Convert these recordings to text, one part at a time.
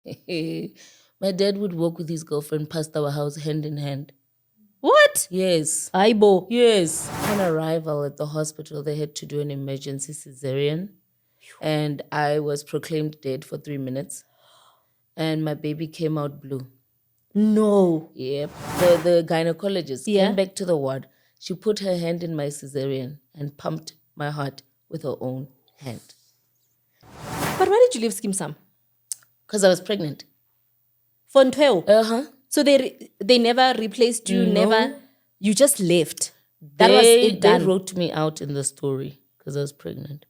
My dad would walk with his girlfriend past our house hand in hand. What? Yes. Aibo. Yes. On arrival at the hospital, they had to do an emergency cesarean. And I was proclaimed dead for 3 minutes. And my baby came out blue. No. Yep. The gynecologist came back to the ward. She put her hand in my cesarean and pumped my heart with her own hand. But why did you leave Skeem Sam? Because I was pregnant. For 12? Uh-huh. So they never replaced you, No. never? You just left. That was it They done. wrote me out in the story because I was pregnant.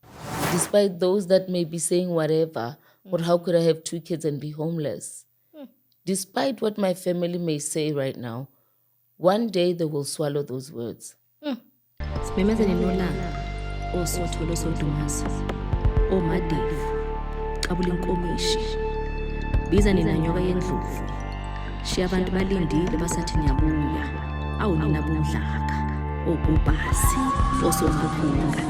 Despite those that may be saying whatever, but how could I have 2 kids and be homeless? Despite what my family may say right now, one day they will swallow those words. Simemezeni nolanga osotholo sodumasa omadevu qabula inkomishi biza nina nyoka yendlovu shiya abantu balindile basathi niyabuya awu nina bomdlaka obubhasi osomaphunga.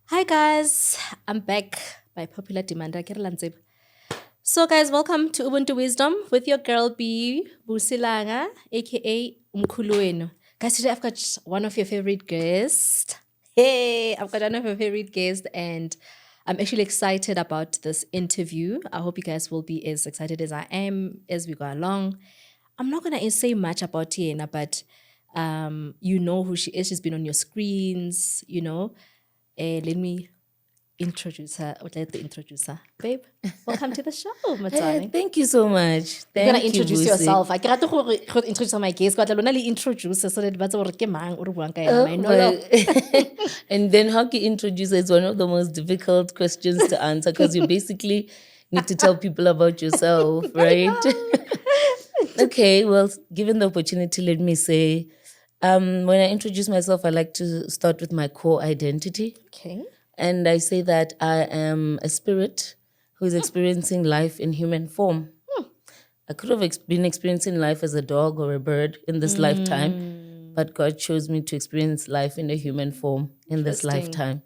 Hi guys, I'm back by popular demand. So guys, welcome to Ubuntu Wisdom with your girl B, Busi Langa, aka Umkhuluwenu. Guys, today I've got one of your favorite guests. Hey, I've got one of your favorite guests and I'm actually excited about this interview. I hope you guys will be as excited as I am as we go along. I'm not going to say much about Tiena, but you know who she is. She's been on your screens, you know. Let me introduce her. I would like to introduce her. Babe, welcome to the show, my darling. Thank you so much. You're Thank going to introduce you, Busi. yourself. I can't introduce my guest, but I'll only introduce her so that that's what And then how can you introduce her is one of the most difficult questions to answer because you basically need to tell people about yourself, right? Okay, well, given the opportunity, let me say, when I introduce myself, I like to start with my core identity. Okay. And I say that I am a spirit who is experiencing life in human form. I could have been experiencing life as a dog or a bird in this lifetime, but God chose me to experience life in a human form in this lifetime.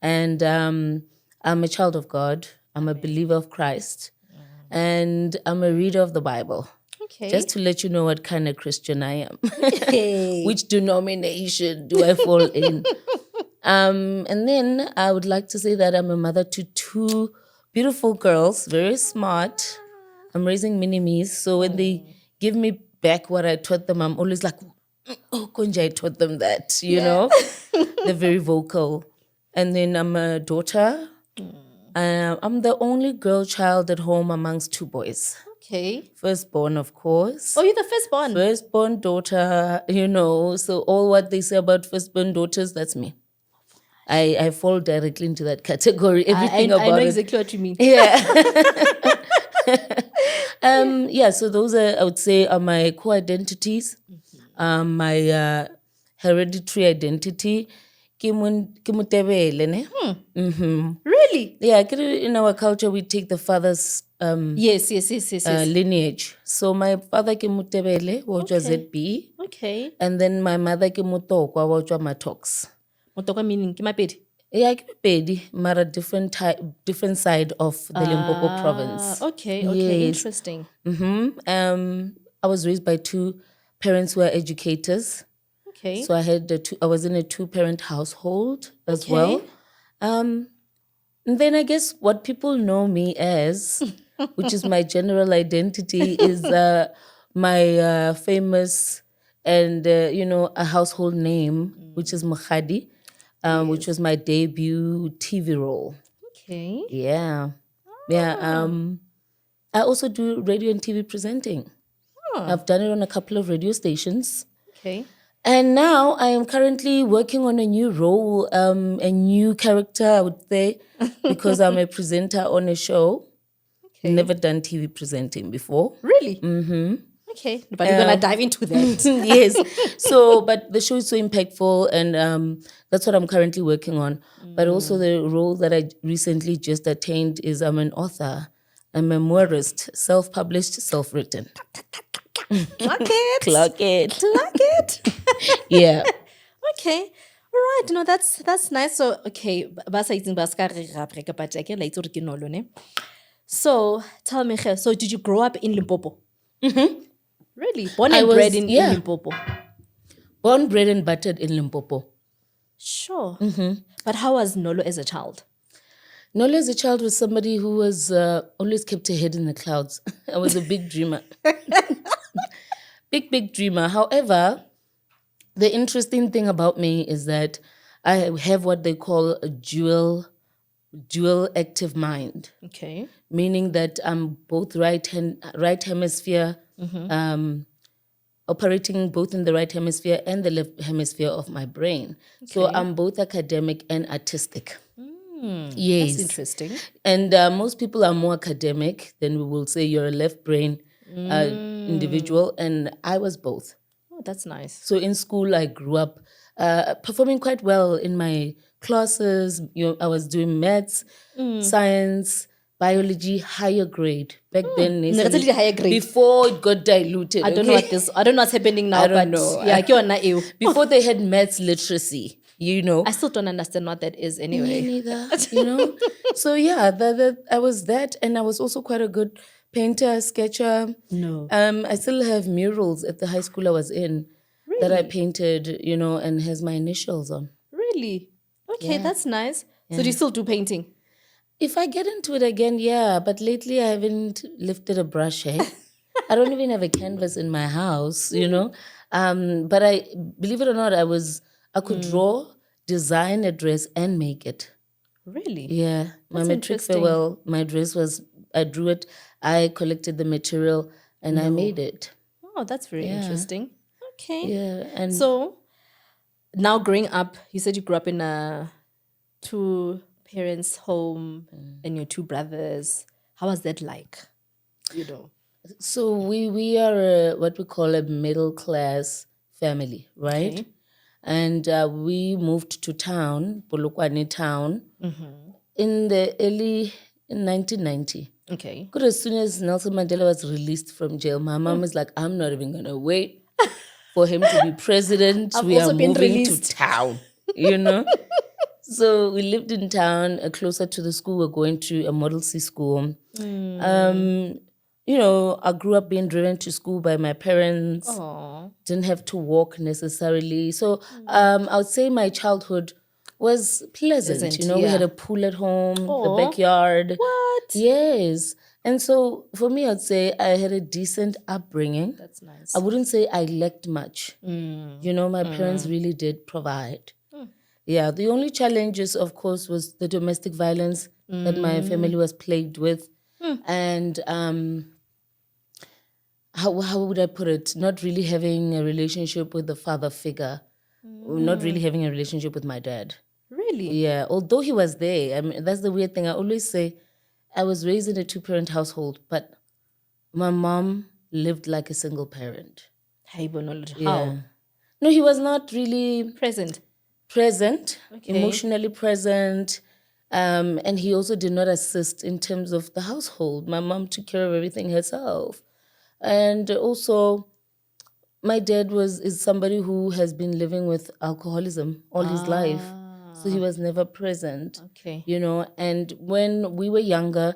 And I'm a child of God. I'm a believer of Christ. And I'm a reader of the Bible. Okay. Just to let you know what kind of Christian I am. Which denomination do I fall in? And then I would like to say that I'm a mother to 2 beautiful girls, very smart. I'm raising mini-me's. So when they give me back what I taught them, I'm always like, oh, Konja, I taught them that, you know? They're very vocal. And then I'm a daughter. I'm the only girl child at home amongst 2 boys. Okay. Firstborn, of course. Oh, you're the firstborn? Firstborn daughter, you know. So all what they say about firstborn daughters, that's me. I fall directly into that category. Everything about it. I know exactly what you mean. Yeah. So those I would say, are my core identities. My hereditary identity. Ke Motebele, ne? Really? Yeah, in our culture, we take the father's Yes. lineage. So my father ke Motebele, which was ZB. Okay. And then my mother ke Motokwa, which was Matox. Motokwa meaning ke Mapedi? Yeah, ke Pedi, mara different side of the Limpopo province. Okay, Yes. interesting. I was raised by 2 parents who are educators. Okay. So I was in a 2-parent household as well. And then I guess what people know me as, which is my general identity, is my famous and, a household name, which is Mkhadi, which was my debut TV role. Okay. Yeah. Yeah. I also do radio and TV presenting. I've done it on a couple of radio stations. Okay. And now I am currently working on a new role, a new character, I would say, because I'm a presenter on a show. Okay. Never done TV presenting before. Really? Mm-hmm. Okay. But you're going to dive into that. Yes. So, but the show is so impactful and that's what I'm currently working on. But also the role that I recently just attained is I'm an author, a memoirist, self-published, self-written. Clock it. Clock it. Clock it. Yeah. Okay. All right. No, that's nice. So, okay. So tell me, so did you grow up in Limpopo? Mm-hmm. Really? Born and bred in Limpopo? Born, bred and buttered in Limpopo. Sure. Mm-hmm. But how was Nolo as a child? Nolo as a child was somebody who was always kept her head in the clouds. I was a big dreamer. Big dreamer. However, the interesting thing about me is that I have what they call a dual active mind. Okay. Meaning that I'm both right hemisphere, operating both in the right hemisphere and the left hemisphere of my brain. Okay. So I'm both academic and artistic. Yes. That's interesting. And most people are more academic, then we will say you're a left brain individual, and I was both. Oh, that's nice. So in school, I grew up performing quite well in my classes. I was doing maths, science, biology, higher grade. Back then, higher grade. Before it got diluted. I don't know what's happening now. I don't know. Yeah, before they had maths literacy. I still don't understand what that is anyway. Me neither, So yeah, I was that, and I was also quite a good painter, sketcher. No. I still have murals at the high school I was in that I painted, and has my initials on. Really? Okay, that's nice. Yeah. So do you still do painting? If I get into it again, yeah. But lately I haven't lifted a brush, I don't even have a canvas in my house, But I, believe it or not, I could draw, design a dress, and make it. Really? Yeah. My matric farewell, my dress was, I drew it, I collected the material, and I made it. Oh, that's very interesting. Okay. Yeah. And so now growing up, you said you grew up in a 2-parents home and your 2 brothers. How was that like? So we are what we call a middle class family, right? Okay. And we moved to town, Polokwane town, in the early 1990. Okay. Because as soon as Nelson Mandela was released from jail, my mom is like, I'm not even going to wait for him to be president. We are moving to town, So we lived in town, closer to the school. We're going to a Model C school. I grew up being driven to school by my parents. Aww. Didn't have to walk necessarily. So I would say my childhood was pleasant. We had a pool at home, the backyard. What? Yes. And so for me, I'd say I had a decent upbringing. That's nice. I wouldn't say I lacked much. My parents really did provide. Yeah, the only challenges, of course, was the domestic violence that my family was plagued with. And how would I put it? Not really having a relationship with the father figure. Not really having a relationship with my dad. Really? Yeah, although he was there. I mean, that's the weird thing. I always say I was raised in a 2-parent household, but my mom lived like a single parent. How? No, he was not really present, emotionally present. And he also did not assist in terms of the household. My mom took care of everything herself. And also, my dad is somebody who has been living with alcoholism all his life. So he was never present. Okay. And when we were younger,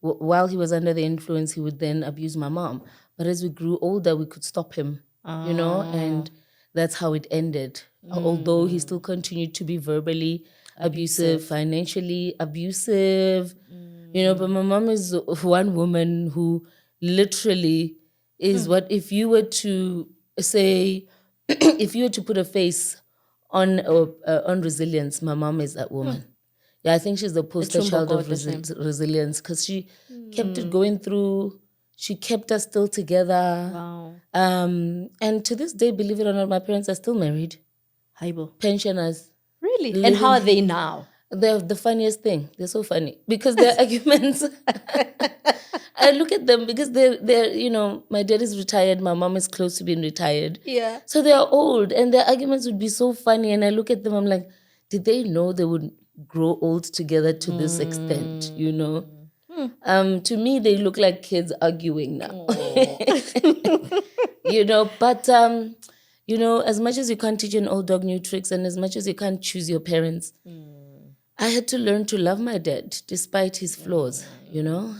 while he was under the influence, he would then abuse my mom. But as we grew older, we could stop him, and that's how it ended. Although he still continued to be verbally abusive, financially abusive, but my mom is one woman who literally is what, if you were to say, if you were to put a face on resilience, my mom is that woman. Yeah, I think she's the poster child of resilience, because she kept it going through. She kept us still together. Wow. And to this day, believe it or not, my parents are still married. Haibo. Pensioners. Really? And how are they now? They're the funniest thing. They're so funny because their arguments. I look at them because they're my dad is retired, my mom is close to being retired. Yeah. So they're old and their arguments would be so funny. And I look at them, I'm like, did they know they would grow old together to this extent, To me, they look like kids arguing now. But as much as you can't teach an old dog new tricks and as much as you can't choose your parents, I had to learn to love my dad despite his flaws, you know.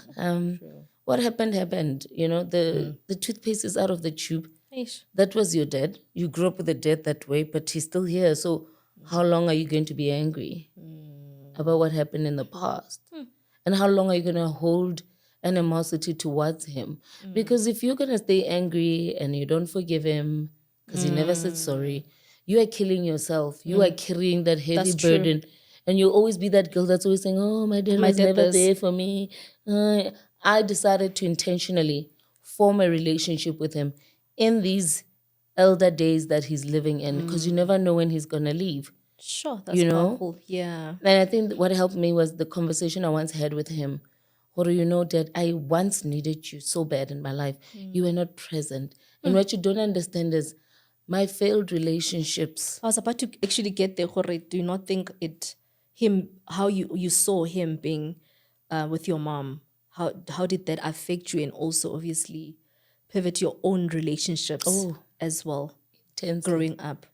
What happened, you know, the toothpaste is out of the tube. Eish. That was your dad. You grew up with a dad that way, but he's still here. So how long are you going to be angry about what happened in the past? And how long are you going to hold animosity towards him? Because if you're going to stay angry and you don't forgive him because he never said sorry, you are killing yourself. You are carrying that heavy That's true. burden. And you'll always be that girl that's always saying, oh, my dad was dad never this. there for me. I decided to intentionally form a relationship with him in these elder days that he's living in, because you never know when he's going to leave. Sure, that's You know? powerful. Yeah. And I think what helped me was the conversation I once had with him. Or you know, Dad, I once needed you so bad in my life. You were not present. And what you don't understand is my failed relationships. I was about to actually get there, Jorge. Do you not think how you saw him being with your mom, how did that affect you, and also obviously pivot your own relationships as well, Intensely. growing up?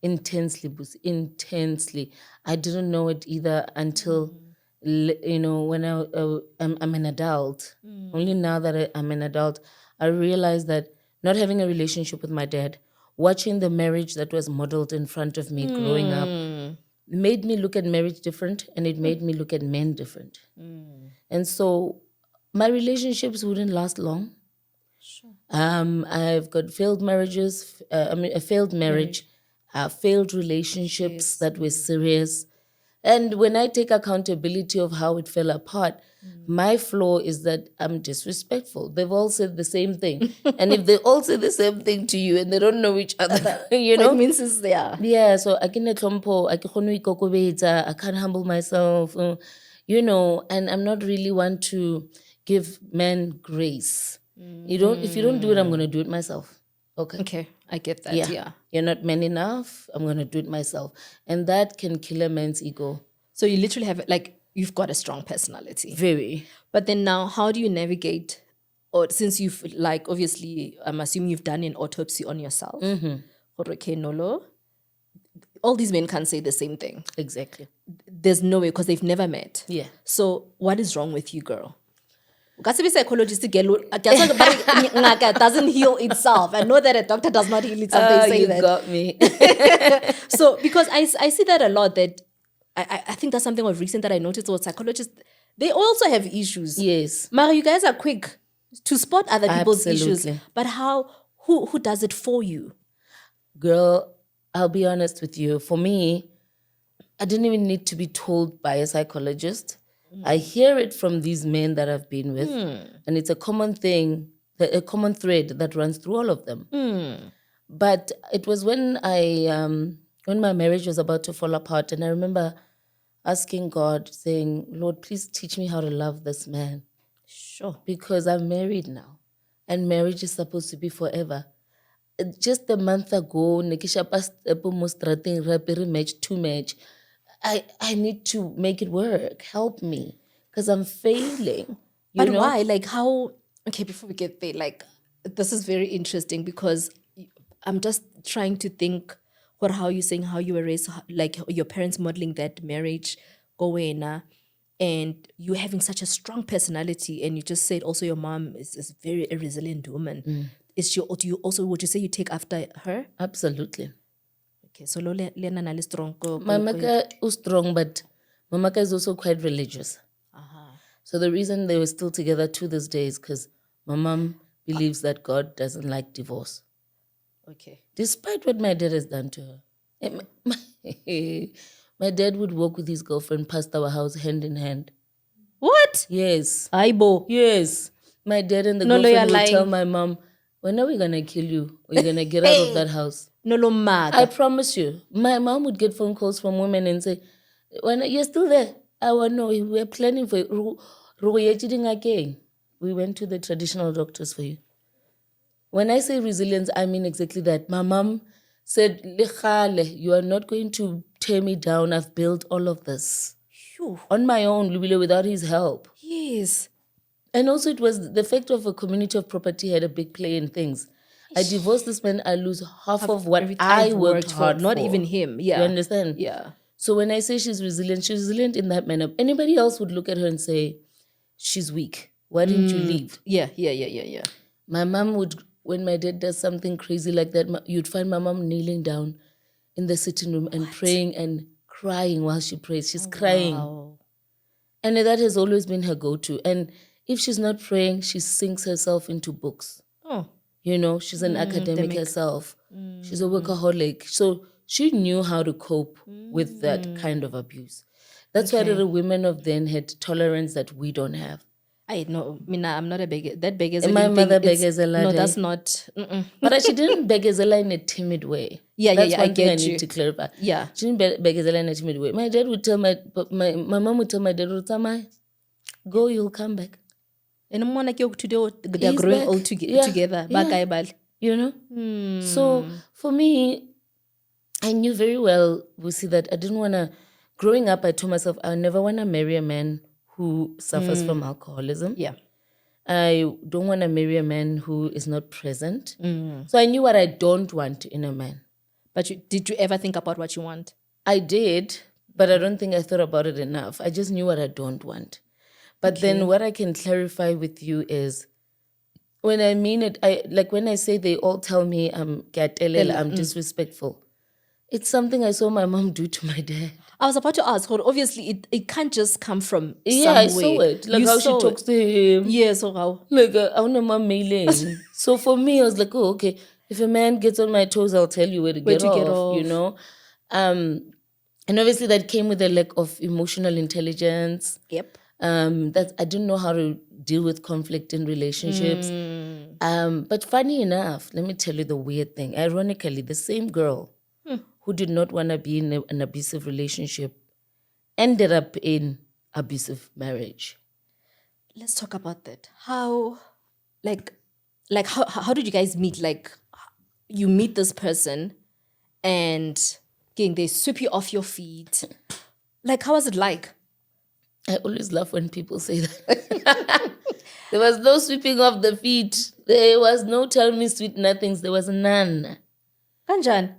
Intensely, Busi, intensely. I didn't know it either until, you know, when I'm an adult. Only now that I'm an adult, I realized that not having a relationship with my dad, watching the marriage that was modeled in front of me growing up, made me look at marriage different, and it made me look at men different. And so my relationships wouldn't last long. Sure. I've got failed marriages, a failed marriage, failed relationships that were serious. And when I take accountability of how it fell apart, my flaw is that I'm disrespectful. They've all said the same thing. And if they all say the same thing to you and they don't know each other, you know? It means it's there. Yeah, so I can't humble myself, you know, and I'm not really one to give men grace. If you don't do it, I'm gonna do it myself. Okay, I get that. Yeah. You're not man enough, I'm gonna do it myself. And that can kill a man's ego. So you literally have you've got a strong personality. Very. But then now, how do you navigate, or since you've obviously, I'm assuming you've done an autopsy on yourself, Jorge Nolo, all these men can't say the same thing. Exactly. There's no way, because they've never met. Yeah. So what is wrong with you, girl? Psychologist doesn't heal itself. I know that a doctor does not heal itself. They say you that. Got me. So because I see that a lot, that I think that's something of recent that I noticed about psychologists. They also have issues. Yes. Mara, you guys are quick to spot other people's issues. Absolutely. But who does it for you? Girl, I'll be honest with you. For me, I didn't even need to be told by a psychologist. I hear it from these men that I've been with, and it's a common thing, a common thread that runs through all of them. But it was when when my marriage was about to fall apart, and I remember asking God, saying, Lord, please teach me how to love this man. Sure. Because I'm married now, and marriage is supposed to be forever. Just a month ago, Nekisha passed match to match. I need to make it work. Help me, because I'm failing. But why? How? Okay, before we get there, this is very interesting, because I'm just trying to think how you're saying how you were raised, your parents modeling that marriage, going, and you having such a strong personality, and you just said also your mom is very a resilient woman. Would you say you take after her? Absolutely. Okay, so Lena is strong. Mamaka is strong, but Mamaka is also quite religious. So the reason they were still together to this day is because my mom believes that God doesn't like divorce. Okay. Despite what my dad has done to her. My dad would walk with his girlfriend past our house hand in hand. What? Yes. Aibo. Yes. My dad and the girlfriend would tell my mom, when are we going to kill you? Or you're going to get out of that house? I promise you. My mom would get phone calls from women and say, when you're still there? No, we're planning for you. We went to the traditional doctors for you. When I say resilience, I mean exactly that. My mom said, you are not going to tear me down. I've built all of this. Phew. On my own, without his help. Yes. And also it was the fact of a community of property had a big play in things. I divorce this man, I lose half of what I worked hard not for. even him. Yeah. You understand? Yeah. So when I say she's resilient in that manner. Anybody else would look at her and say, she's weak. Why didn't you leave? Yeah. My mom would, when my dad does something crazy like that, you'd find my mom kneeling down in the sitting room and praying and crying while she prays. She's crying. Wow. And that has always been her go-to. And if she's not praying, she sinks herself into books. Oh. You know, she's an academic herself. She's a workaholic. So she knew how to cope with that kind of abuse. That's why the women of then had tolerance that we don't have. I'm not a beggar. That beggar. My mother begazela. No, that's not. But she didn't begazela in a timid way. That's one thing I need to clarify. Yeah. She didn't begazela in a timid way. My dad would tell my mom would tell my dad, go, you'll come back. And I'm like, today they're growing old together. Yeah. You know? So for me, I knew very well, Busi, that I didn't want to, growing up, I told myself, I never want to marry a man who suffers from alcoholism. Yeah. I don't want to marry a man who is not present. So I knew what I don't want in a man. But did you ever think about what you want? I did, but I don't think I thought about it enough. I just knew what I don't want. But then what I can clarify with you is, when I mean it, when I say they all tell me I'm disrespectful, it's something I saw my mom do to my dad. I was about to ask, obviously it can't just come from somewhere. I saw it. Like how she talks to him. Yeah, so how? Like, I want a mom mailing. So for me, I was like, oh, okay. If a man gets on my toes, I'll tell you where to get off, you know? And obviously that came with a lack of emotional intelligence. Yep. That I didn't know how to deal with conflict in relationships. But funny enough, let me tell you the weird thing. Ironically, the same girl who did not want to be in an abusive relationship ended up in abusive marriage. Let's talk about that. How did you guys meet? Like, you meet this person and they sweep you off your feet. Like, how was it like? I always laugh when people say that. There was no sweeping off the feet. There was no tell me sweet nothings. There was none. Kanjan?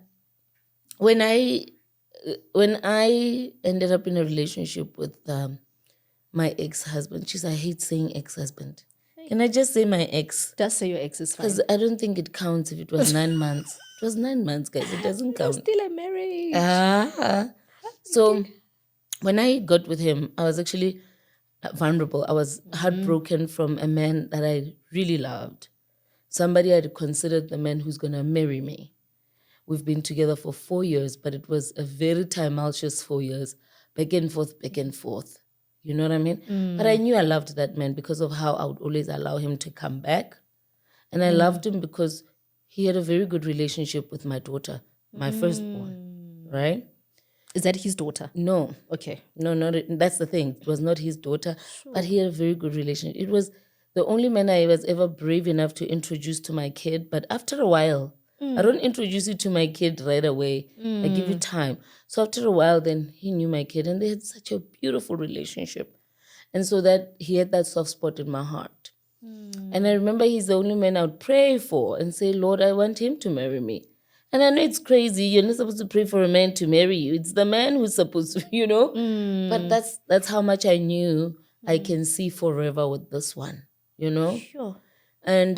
When I ended up in a relationship with my ex-husband, I hate saying ex-husband. Can I just say my ex? Just say your ex is fine. Because I don't think it counts if it was 9 months. It was 9 months, guys. It doesn't count. Still a marriage. So when I got with him, I was actually vulnerable. I was heartbroken from a man that I really loved. Somebody I'd considered the man who's going to marry me. We've been together for 4 years, but it was a very tumultuous 4 years. Back and forth. You know what I mean? But I knew I loved that man because of how I would always allow him to come back. And I loved him because he had a very good relationship with my daughter, my firstborn, right? Is that his daughter? No. Okay. No, that's the thing. It was not his daughter, but he had a very good relationship. It was the only man I was ever brave enough to introduce to my kid. But after a while, I don't introduce you to my kid right away. I give you time. So after a while, then he knew my kid and they had such a beautiful relationship. And so that he had that soft spot in my heart. And I remember he's the only man I would pray for and say, Lord, I want him to marry me. And I know it's crazy. You're not supposed to pray for a man to marry you. It's the man who's supposed to, you know. But that's how much I knew I can see forever with this one, you know. Sure. And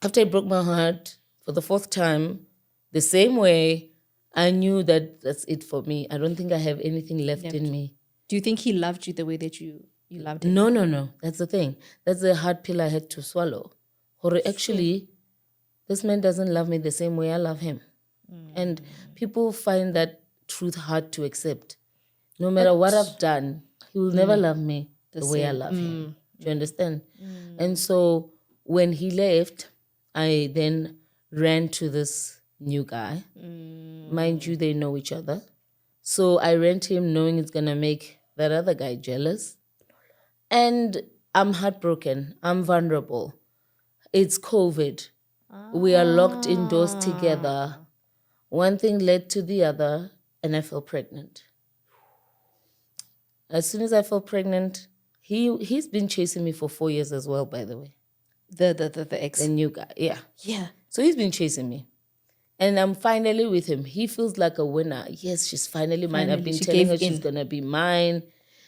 after I broke my heart for the 4th time, the same way, I knew that that's it for me. I don't think I have anything left in me. Do you think he loved you the way that you loved him? No. That's the thing. That's the hard pill I had to swallow. Or actually, this man doesn't love me the same way I love him. And people find that truth hard to accept. No matter what I've done, he will never love me the way I love him. Do you understand? And so when he left, I then ran to this new guy. Mind you, they know each other. So I ran to him knowing it's going to make that other guy jealous. And I'm heartbroken. I'm vulnerable. It's COVID. We are locked indoors together. One thing led to the other, and I fell pregnant. As soon as I fell pregnant, he's been chasing me for 4 years as well, by the way. The ex. The new guy, yeah. Yeah. So he's been chasing me. And I'm finally with him. He feels like a winner. Yes, she's finally mine. I've been she telling gave her she's in. going to be mine.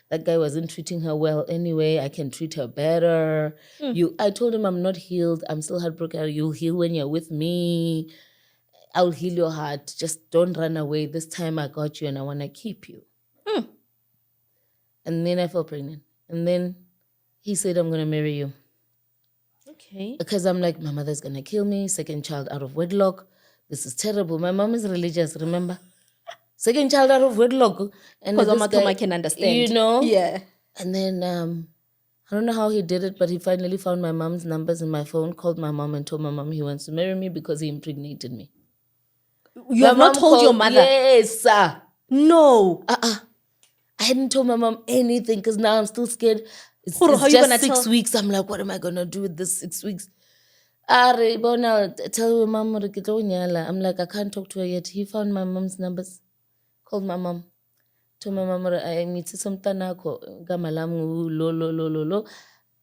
That guy wasn't treating her well anyway. I can treat her better. I told him I'm not healed. I'm still heartbroken. You'll heal when you're with me. I'll heal your heart. Just don't run away. This time I got you and I want to keep you. And then I fell pregnant. And then he said, I'm going to marry you. Okay. Because I'm like, my mother's going to kill me. Second child out of wedlock. This is terrible. My mom is religious, remember? Second child out of wedlock. And Because this guy, I can understand. you know? Yeah. And then I don't know how he did it, but he finally found my mom's numbers in my phone, called my mom and told my mom he wants to marry me because he impregnated me. You have not told your mother? Yes, sir. No. I hadn't told my mom anything because now I'm still scared. It's How you just gonna 6 tell? weeks. I'm like, what am I going to do with this 6 weeks? Now tell your mom. I'm like, I can't talk to her yet. He found my mom's numbers. Called my mom. Told my mom, I meet somtanako. Gamalam lo.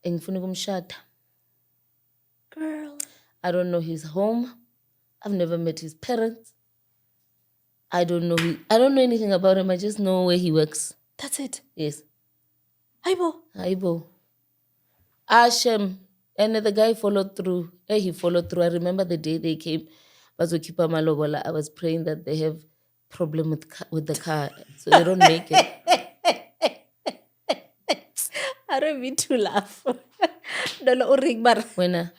Engifuna ukumshada. Girl. I don't know his home. I've never met his parents. I don't know anything about him. I just know where he works. That's it. Yes. Aibo. Ashem. And the guy followed through. He followed through. I remember the day they came. Bazokipa Malobola. I was praying that they have problem with the car, so they don't make it. I don't mean to laugh. When I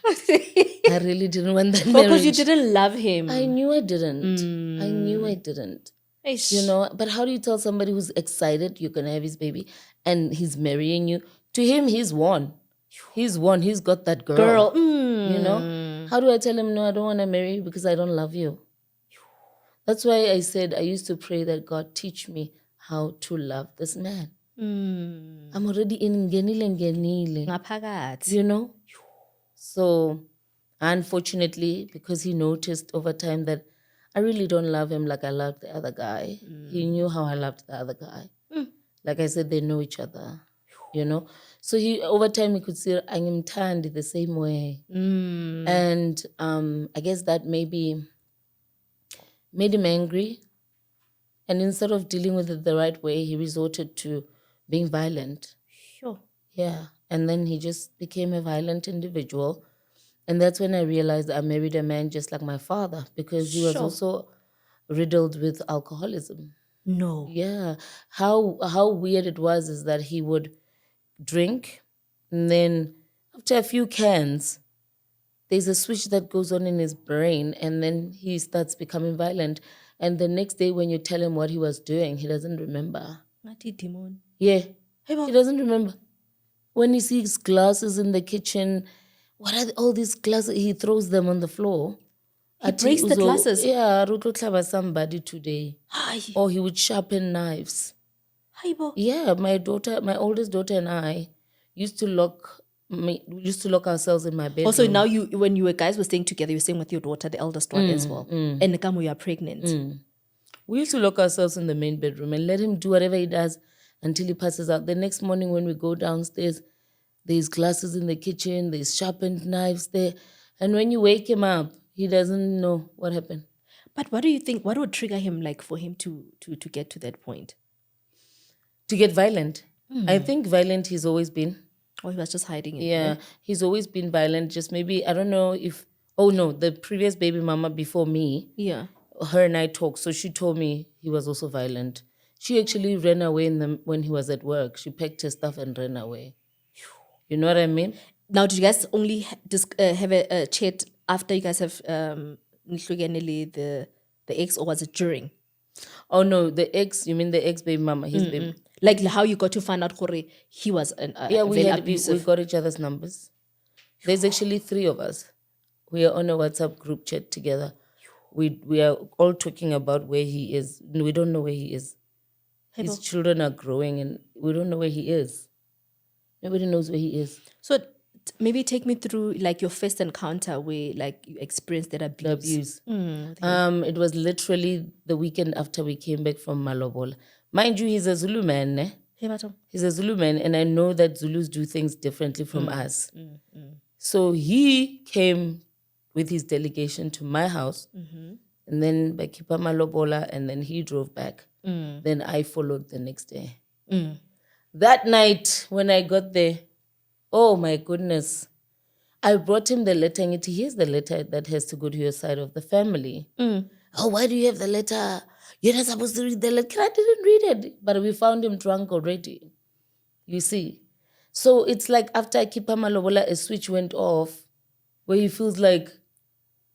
really didn't want that marriage. Because you didn't love him. I knew I didn't. You know, but how do you tell somebody who's excited you're going to have his baby and he's marrying you? To him, he's won. He's won. He's got that girl. You know? How do I tell him, no, I don't want to marry you because I don't love you? That's why I said I used to pray that God teach me how to love this man. I'm already in Genile. You know? So, unfortunately, because he noticed over time that I really don't love him like I loved the other guy. He knew how I loved the other guy. Like I said, they know each other, you know. So over time he could see I'm turned the same way. And I guess that maybe made him angry. And instead of dealing with it the right way, he resorted to being violent. Sure. Yeah. And then he just became a violent individual. And that's when I realized I married a man just like my father, because he was also riddled with alcoholism. No. Yeah. How weird it was is that he would drink, and then after a few cans, there's a switch that goes on in his brain, and then he starts becoming violent. And the next day when you tell him what he was doing, he doesn't remember. Yeah. He doesn't remember. When he sees glasses in the kitchen, what are all these glasses? He throws them on the floor. He breaks the glasses? Yeah, Ruto somebody today. Or he would sharpen knives. Yeah, my oldest daughter and I used to lock ourselves in my bedroom. Also, now when you guys were staying together, you were staying with your daughter, the eldest one as well. And Nakamo, you are pregnant. We used to lock ourselves in the main bedroom and let him do whatever he does until he passes out. The next morning when we go downstairs, there's glasses in the kitchen, there's sharpened knives there. And when you wake him up, he doesn't know what happened. But what do you think, what would trigger him, like, for him to get to that point? To get violent? I think violent he's always been. Or he was just hiding it? Yeah, he's always been violent. Just maybe, I don't know if, the previous baby mama before me, her and I talked, so she told me he was also violent. She actually ran away when he was at work. She packed her stuff and ran away. You know what I mean? Now, did you guys only have a chat after you guys have the ex, or was it during? Oh no, the ex. You mean the ex baby mama? His baby. Like how you got to find out he was we got each other's numbers. There's actually 3 of us. We are on a WhatsApp group chat together. We are all talking about where he is. We don't know where he is. His children are growing and we don't know where he is. Nobody knows where he is. So maybe take me through like your first encounter where like you experienced that abuse. It was literally the weekend after we came back from Malobola. Mind you, he's a Zulu man. He's a Zulu man, and I know that Zulus do things differently from us. So he came with his delegation to my house, And then by Kipa Malobola, and then he drove back. Then I followed the next day. That night, when I got there, oh my goodness, I brought him the letter and here's the letter that has to go to your side of the family. Oh, why do you have the letter? You're not supposed to read the letter. I didn't read it. But we found him drunk already. You see? So it's like after Kipa Malobola, a switch went off where he feels like,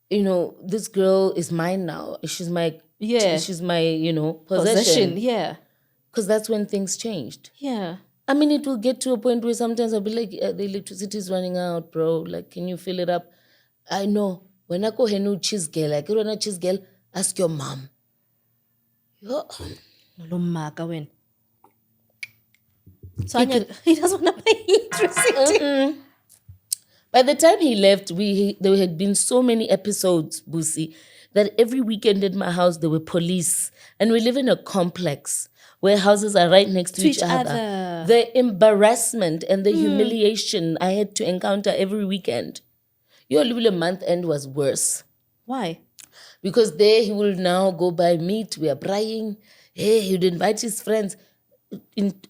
this girl is mine now. She's my, possession. Yeah. Because that's when things changed. Yeah. I mean, it will get to a point where sometimes I'll be like, the electricity is running out, bro. Like, can you fill it up? I know. When I go henu cheese girl, like, you know, cheese girl, ask your mom. So he doesn't want to pay electricity. By the time he left, there had been so many episodes, Busi, that every weekend at my house there were police. And we live in a complex where houses are right next to each other. The embarrassment and the humiliation I had to encounter every weekend. Your little month end was worse. Why? Because there he will now go buy meat. We are praying. Hey, he'd invite his friends.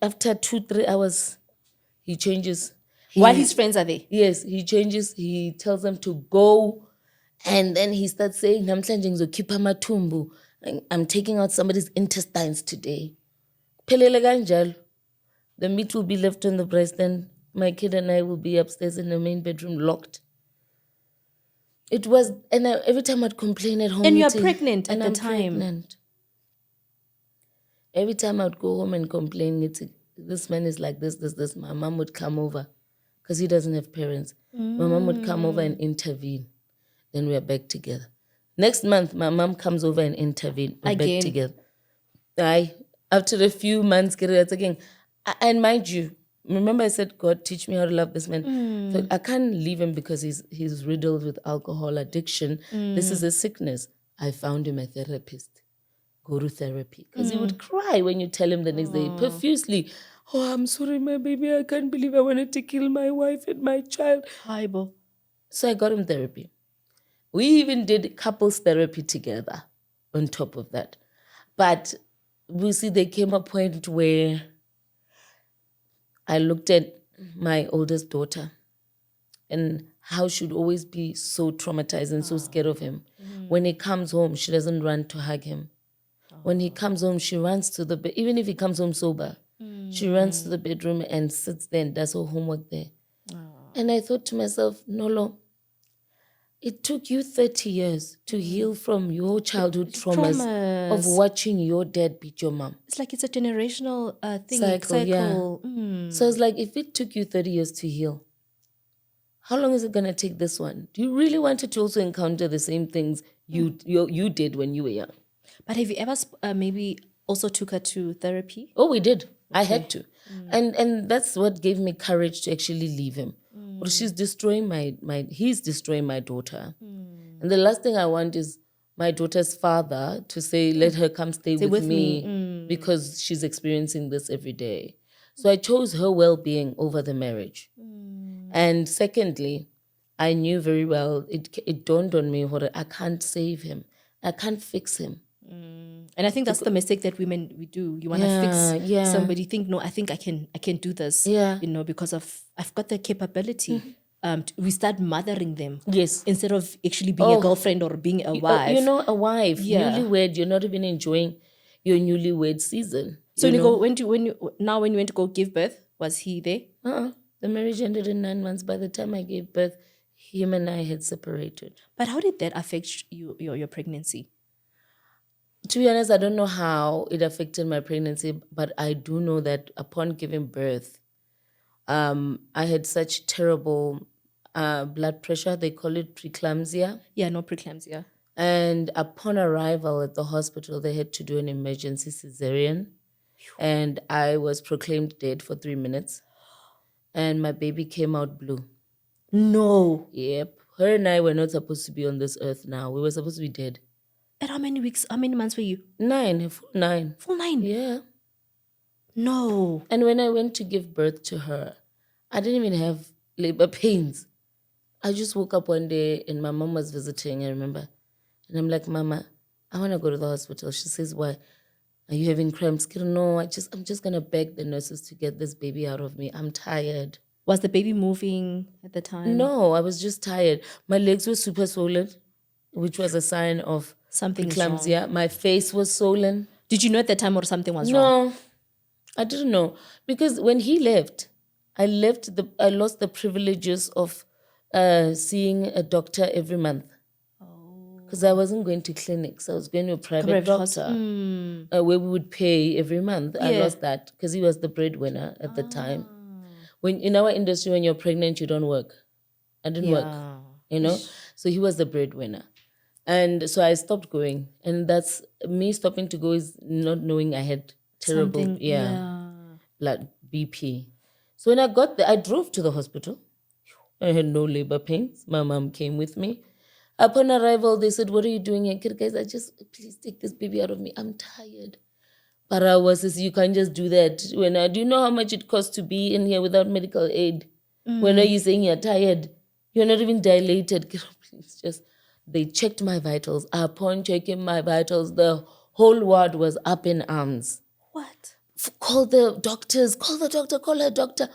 After 2-3 hours, he changes. While his friends are there? Yes, he changes. He tells them to go. And then he starts saying, I'm taking out somebody's intestines today. The meat will be left on the breast, and my kid and I will be upstairs in the main bedroom locked. It was, and every time I'd complain at home. And you're pregnant at the time. Pregnant. Every time I'd go home and complain, this man is like this. My mom would come over because he doesn't have parents. My mom would come over and intervene. Then we are back together. Next month, my mom comes over and intervene. We're back together. After a few months, get it again. And mind you, remember I said, God, teach me how to love this man. So I can't leave him because he's riddled with alcohol addiction. This is a sickness. I found him a therapist. Go to therapy. Because he would cry when you tell him the next day, profusely. Oh, I'm sorry, my baby. I can't believe I wanted to kill my wife and my child. Bible. So I got him therapy. We even did couples therapy together on top of that. But we see there came a point where I looked at my oldest daughter and how she'd always be so traumatized and so scared of him. When he comes home, she doesn't run to hug him. When he comes home, she runs to the bed. Even if he comes home sober, she runs to the bedroom and sits there and does her homework there. And I thought to myself, Nolo, it took you 30 years to heal from your childhood traumas of watching your dad beat your mom. It's like it's a generational thing. Cycle. Yeah. So it's like, if it took you 30 years to heal, how long is it going to take this one? Do you really want to also encounter the same things you did when you were young? But have you ever maybe also took her to therapy? Oh, we did. I had to. And that's what gave me courage to actually leave him. But he's destroying my daughter. And the last thing I want is my daughter's father to say, let her come stay with me because she's experiencing this every day. So I chose her well-being over the marriage. And secondly, I knew very well, it dawned on me, I can't save him. I can't fix him. And I think that's the mistake that we do. You want to fix somebody. Think, no, I think I can do this. Yeah. Because I've got the capability. We start mothering them. Yes. Instead of actually being a girlfriend or being a wife. A wife. Yeah. Newlywed, you're not even enjoying your newlywed season. So when you went to go give birth, was he there? The marriage ended in 9 months. By the time I gave birth, him and I had separated. But how did that affect your pregnancy? To be honest, I don't know how it affected my pregnancy, but I do know that upon giving birth, I had such terrible blood pressure. They call it preeclampsia. Yeah, no preeclampsia. And upon arrival at the hospital, they had to do an emergency cesarean. And I was proclaimed dead for 3 minutes. And my baby came out blue. No. Yep. Her and I were not supposed to be on this earth now. We were supposed to be dead. At how many months were you? 9, full 9. Full 9? Yeah. No. And when I went to give birth to her, I didn't even have labor pains. I just woke up one day and my mom was visiting, I remember. And I'm like, Mama, I want to go to the hospital. She says, why? Are you having cramps? No, I'm just going to beg the nurses to get this baby out of me. I'm tired. Was the baby moving at the time? No, I was just tired. My legs were super swollen, which was a sign of Something preeclampsia. wrong. My face was swollen. Did you know at the time or something was wrong? No, I didn't know. Because when he left, I lost the privileges of seeing a doctor every month. Because I wasn't going to clinics. I was going to a private doctor where we would pay every month. I lost that because he was the breadwinner at the time. When in our industry, when you're pregnant, you don't work. I didn't work, So he was the breadwinner. And so I stopped going. And that's me stopping to go is not knowing I had terrible blood BP. So when I got there, I drove to the hospital. I had no labor pains. My mom came with me. Upon arrival, they said, what are you doing here? Guys, please take this baby out of me. I'm tired. Parawa says, you can't just do that. Do you know how much it costs to be in here without medical aid? When are you saying you're tired? You're not even dilated. Please, they checked my vitals. Upon checking my vitals, the whole ward was up in arms. What? Call the doctors. Call the doctor. Call her doctor.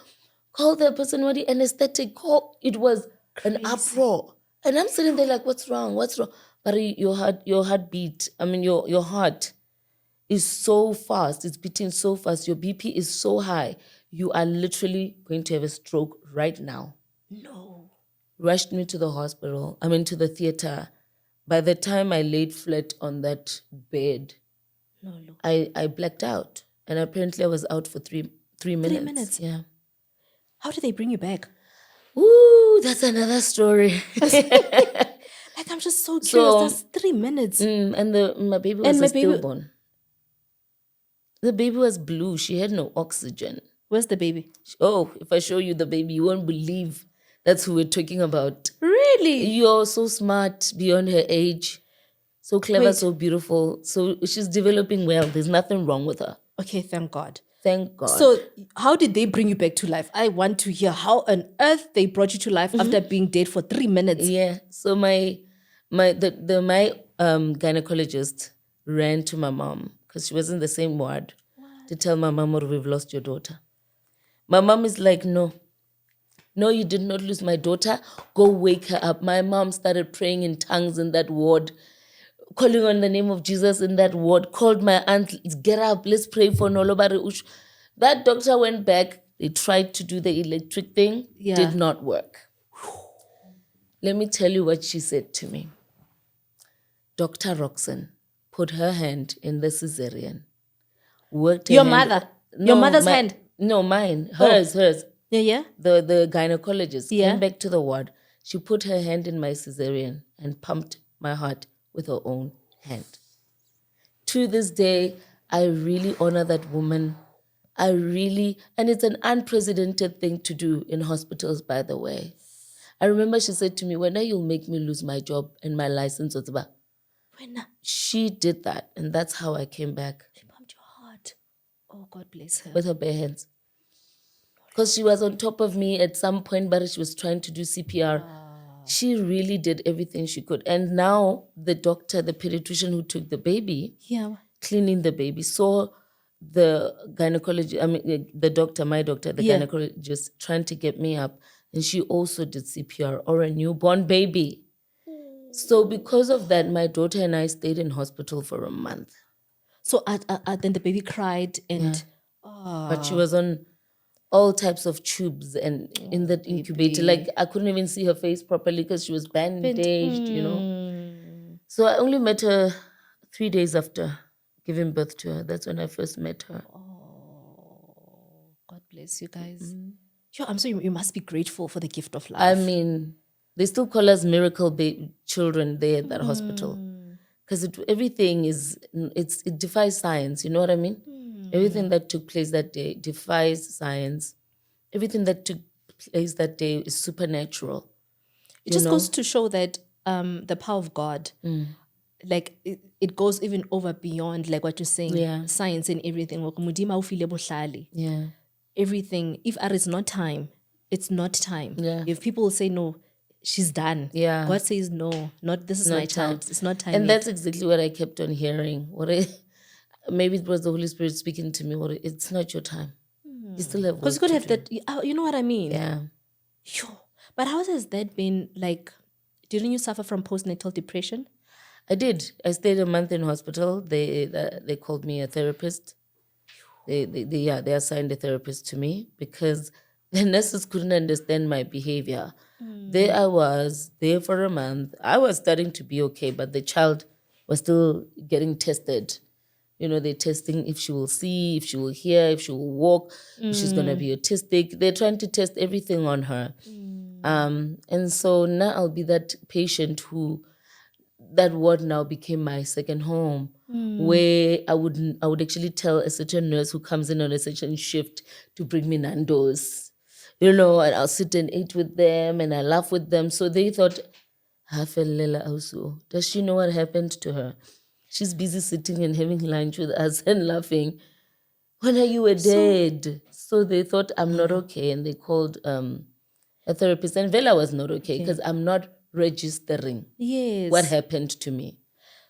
Call the person with the anesthetic. It was an uproar. And I'm sitting there like, what's wrong? What's wrong? But your heartbeat, your heart is so fast. It's beating so fast. Your BP is so high. You are literally going to have a stroke right now. No. Rushed me to the hospital. To the theater. By the time I laid flat on that bed, I blacked out. And apparently I was out for three minutes. 3 minutes? Yeah. How did they bring you back? Ooh, that's another story. Like, I'm just so curious. That's 3 minutes. And my baby was a stillborn. The baby was blue. She had no oxygen. Where's the baby? Oh, if I show you the baby, you won't believe that's who we're talking about. Really? You're so smart beyond her age. So clever, so beautiful. So she's developing well. There's nothing wrong with her. Okay, thank God. Thank God. So how did they bring you back to life? I want to hear how on earth they brought you to life after being dead for 3 minutes. Yeah. So my gynecologist ran to my mom because she was in the same ward to tell my mom, we've lost your daughter. My mom is like, no, you did not lose my daughter. Go wake her up. My mom started praying in tongues in that ward, calling on the name of Jesus in that ward, called my aunt, get up, let's pray for Nolobari Ush. That doctor went back. They tried to do the electric thing. Did not work. Let me tell you what she said to me. Dr. Roxanne put her hand in the cesarean. Your mother? Your mother's hand? No, mine. Hers. Yeah. The gynecologist came back to the ward. She put her hand in my cesarean and pumped my heart with her own hand. To this day, I really honor that woman. And it's an unprecedented thing to do in hospitals, by the way. I remember she said to me, when you'll make me lose my job and my license. She did that, and that's how I came back. She pumped your heart. Oh, God bless her. With her bare hands. Because she was on top of me at some point, but she was trying to do CPR. She really did everything she could. And now the doctor, the pediatrician who took the baby, cleaning the baby, saw the gynecologist, the doctor, my doctor, the gynecologist, trying to get me up. And she also did CPR or a newborn baby. So because of that, my daughter and I stayed in hospital for a month. So then the baby cried and... But she was on all types of tubes and in the incubator. Like, I couldn't even see her face properly because she was bandaged, So I only met her 3 days after giving birth to her. That's when I first met her. Oh, God bless you guys. I'm sorry, you must be grateful for the gift of life. They still call us miracle children there at that hospital. Because everything it defies science, you know what I mean? Everything that took place that day defies science. Everything that took place that day is supernatural. It just goes to show that the power of God, like it goes even over beyond like what you're saying, science and everything. Everything, if there is not time, it's not time. If people say no, she's done. Yeah. God says no, not this is Not my child. time. It's not time. And yet. that's exactly what I kept on hearing. Maybe it was the Holy Spirit speaking to me. It's not your time. You still have work because you could to have do. that. You know what I mean? Yeah. Yo. But how has that been like? Didn't you suffer from postnatal depression? I did. I stayed a month in hospital. They called me a therapist. They assigned a therapist to me because the nurses couldn't understand my behavior. There I was, there for a month. I was starting to be okay, but the child was still getting tested. They're testing if she will see, if she will hear, if she will walk, if she's going to be autistic. They're trying to test everything on her. And so now I'll be that patient that ward now became my second home, where I would actually tell a certain nurse who comes in on a certain shift to bring me Nando's, and I'll sit and eat with them and I laugh with them. So they thought, Hafelela also, does she know what happened to her? She's busy sitting and having lunch with us and laughing. When are you dead? So they thought I'm not okay, and they called a therapist. And Vela was not okay because I'm not registering what happened to me.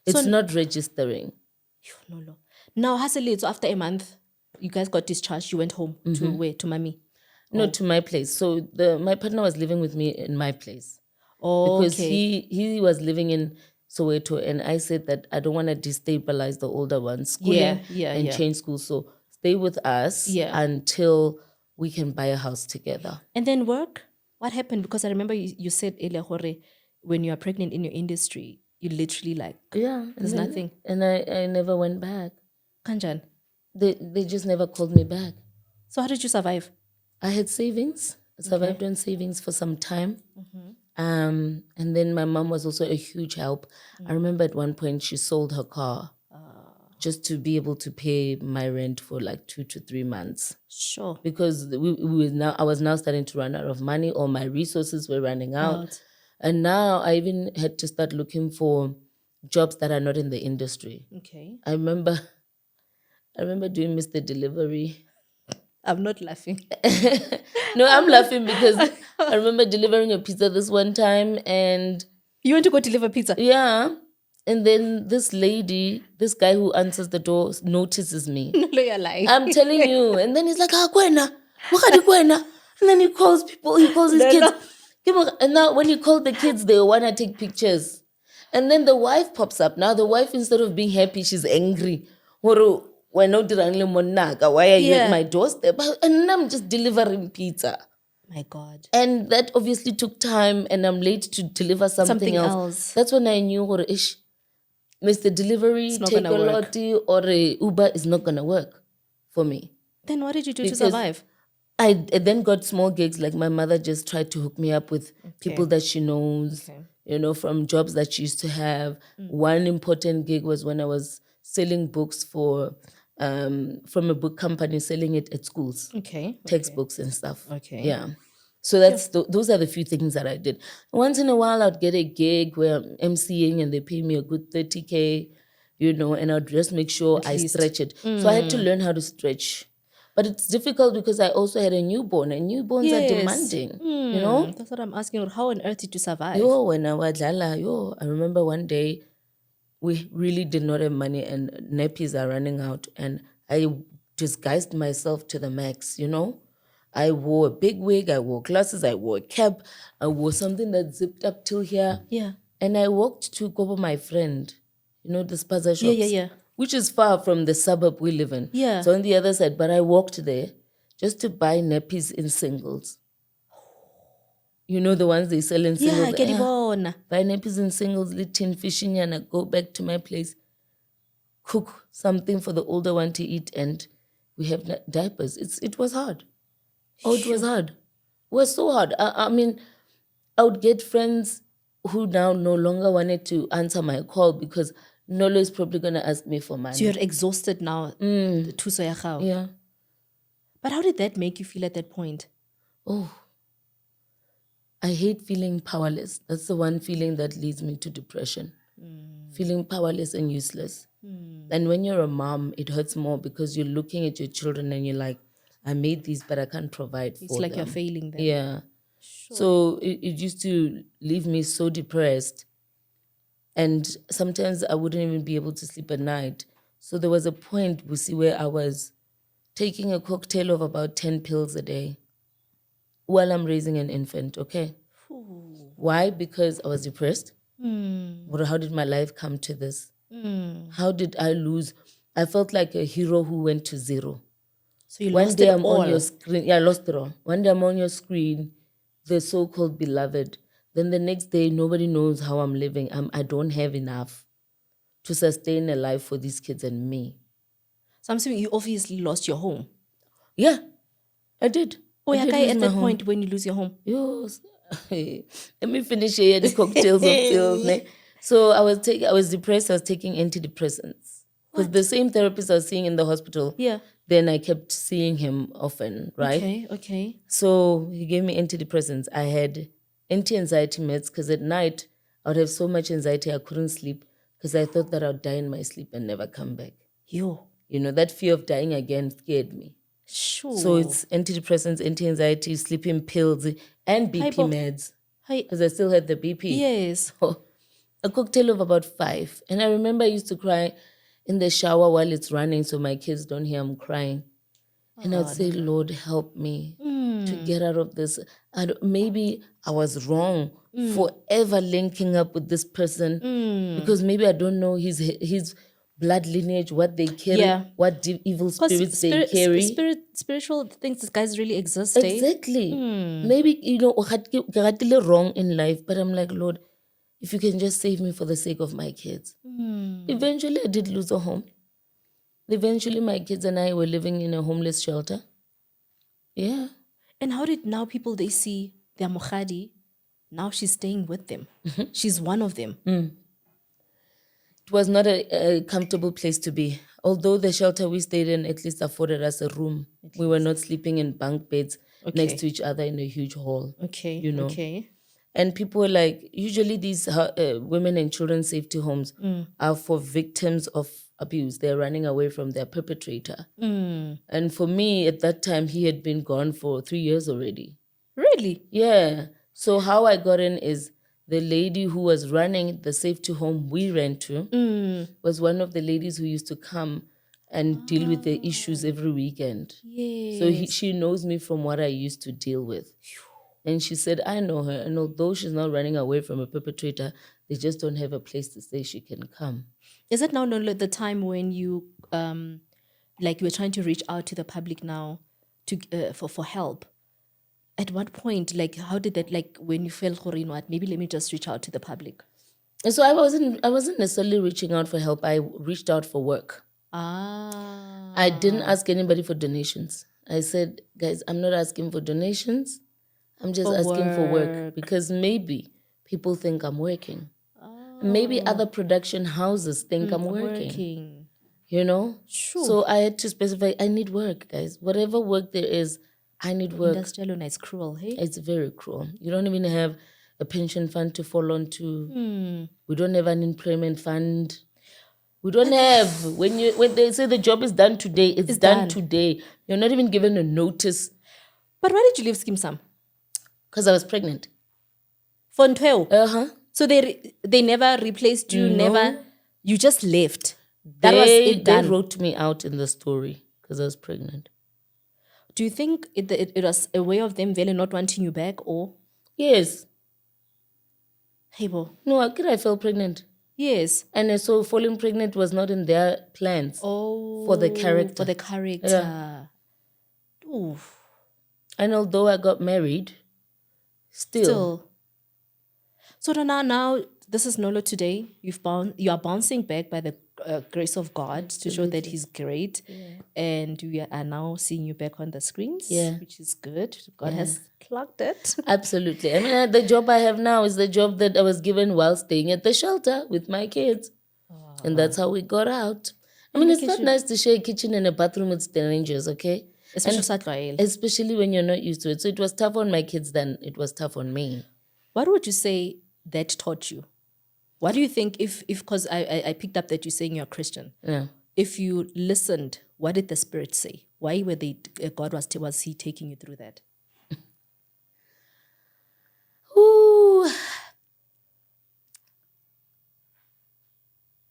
It's not registering. No. Now, Haselito, so after a month, you guys got discharged. You went home to where? To mommy? No, to my place. So my partner was living with me in my place. Oh, because he was living in Soweto, and I said that I don't want to destabilize the older ones schooling and change schools. So stay with us until we can buy a house together. And then work? What happened? Because I remember you said earlier, Hore, when you are pregnant in your industry, you literally there's nothing. And I never went back. Kanjan? They just never called me back. So how did you survive? I had savings. I survived on savings for some time. And then my mom was also a huge help. I remember at one point she sold her car just to be able to pay my rent for like 2 to 3 months. Sure. Because I was now starting to run out of money. All my resources were running out. And now I even had to start looking for jobs that are not in the industry. Okay. I remember doing Mr. Delivery. I'm not laughing. No, I'm laughing because I remember delivering a pizza this one time, and you went to go deliver pizza? Yeah. And then this guy who answers the door notices me. No, you're lying. I'm telling you. And then he's like, Kwena. And then he calls people, he calls his kids. And now when you call the kids, they want to take pictures. And then the wife pops up. Now the wife, instead of being happy, she's angry. Why are you at my doorstep? And I'm just delivering pizza. My God. And that obviously took time, and I'm late to deliver something else. That's when I knew, Mr. Delivery, take a lottie, or a Uber is not going to work for me. Then what did you do to survive? I then got small gigs. Like my mother just tried to hook me up with people that she knows, from jobs that she used to have. One important gig was when I was selling books from a book company, selling it at schools. Textbooks and stuff. Yeah. So those are the few things that I did. Once in a while, I'd get a gig where I'm emceeing and they pay me a good 30K, and I'd just make sure I stretch it. So I had to learn how to stretch. But it's difficult because I also had a newborn, and newborns are demanding, That's what I'm asking. How on earth did you survive? I remember one day we really did not have money and nappies are running out, and I disguised myself to the max, I wore a big wig, I wore glasses, I wore a cap, I wore something that zipped up till here. Yeah. And I walked to Kobo, my friend, the spaza shops. Yeah. Which is far from the suburb we live in. Yeah. So on the other side, but I walked there just to buy nappies in singles. The ones they sell in singles. Yeah, I get it. Buy nappies in singles, tin fishing, and I go back to my place, cook something for the older one to eat, and we have diapers. It was hard. Oh, it was hard. It was so hard. I mean, I would get friends who now no longer wanted to answer my call because Nolo is probably going to ask me for money. So you're exhausted now. Yeah. But how did that make you feel at that point? Oh, I hate feeling powerless. That's the one feeling that leads me to depression. Feeling powerless and useless. And when you're a mom, it hurts more because you're looking at your children and you're like, I made these, but I can't provide for them. It's like you're failing them. Yeah. So it used to leave me so depressed. And sometimes I wouldn't even be able to sleep at night. So there was a point, Busi, where I was taking a cocktail of about 10 pills a day while I'm raising an infant, okay? Why? Because I was depressed. How did my life come to this? How did I lose? I felt like a hero who went to zero. So you One lost day it I'm all. on your screen. Yeah, I lost it all. One day I'm on your screen, the so-called beloved. Then the next day, nobody knows how I'm living. I don't have enough to sustain a life for these kids and me. So I'm assuming you obviously lost your home. Yeah, I did. Oh, I yeah, did guy, lose at my that home. point when you lose your home. Yes. Let me finish here the cocktails of pills. Ne? So I was depressed. I was taking antidepressants because the same therapist I was seeing in the hospital. Yeah. Then I kept seeing him often, right? Okay. So he gave me antidepressants. I had anti-anxiety meds because at night I would have so much anxiety I couldn't sleep because I thought that I'd die in my sleep and never come back. You know, that fear of dying again scared me. Sure. So it's antidepressants, anti-anxiety, sleeping pills, and BP meds because I still had the BP. Yes. So a cocktail of about 5. And I remember I used to cry in the shower while it's running so my kids don't hear I'm crying. And I'd say, Lord, help me to get out of this. Maybe I was wrong forever linking up with this person because maybe I don't know his blood lineage, what they carry, what evil spirits they carry. Spiritual things, these guys really exist. Exactly. Maybe, I got wrong in life, but I'm like, Lord, if you can just save me for the sake of my kids. Eventually, I did lose a home. Eventually, my kids and I were living in a homeless shelter. Yeah. And how did now people, they see their Mohadi, now she's staying with them. She's one of them. It was not a comfortable place to be. Although the shelter we stayed in at least afforded us a room. We were not sleeping in bunk beds next to each other in a huge hall. You know. And people were like, usually these women and children safety homes are for victims of abuse. They're running away from their perpetrator. And for me, at that time, he had been gone for 3 years already. Really? Yeah. So how I got in is the lady who was running the safety home we ran to was one of the ladies who used to come and deal with the issues every weekend. Yes. So she knows me from what I used to deal with. And she said, I know her. And although she's not running away from a perpetrator, they just don't have a place to say she can come. Is it now the time when you, like you were trying to reach out to the public now to for help? At what point, like, how did that, like, when you felt, maybe let me just reach out to the public? And so I wasn't necessarily reaching out for help. I reached out for work. I didn't ask anybody for donations. I said, guys, I'm not asking for donations. I'm just asking for work because maybe people think I'm working. Maybe other production houses think I'm working. You know? Sure. So I had to specify, I need work, guys. Whatever work there is, I need work. Industrial is cruel, hey? It's very cruel. You don't even have a pension fund to fall on to. We don't have an employment fund. We don't have. When they say the job is done today, it's done today. You're not even given a notice. But why did you leave Skeem Sam? Because I was pregnant. For 12? Uh-huh. So they never replaced you, No. You just left. That was it done. They wrote me out in the story because I was pregnant. Do you think it was a way of them really not wanting you back, or? Yes. Hey, bo. No, I fell pregnant. Yes. And so falling pregnant was not in their plans. Oh. For the character. For the character. Yeah. Oof. And although I got married, still. So now this is Nolo today. You are bouncing back by the grace of God to show that He's great, and we are now seeing you back on the screens, which is good. God has plugged it. Absolutely. I mean, the job I have now is the job that I was given while staying at the shelter with my kids, and that's how we got out. I mean, it's not nice to share a kitchen and a bathroom with strangers, okay? Especially when you're not used to it. So it was tough on my kids than it was tough on me. What would you say that taught you? What do you think if because I picked up that you're saying you're a Christian. Yeah. If you listened, what did the Spirit say? Why were God was He taking you through that?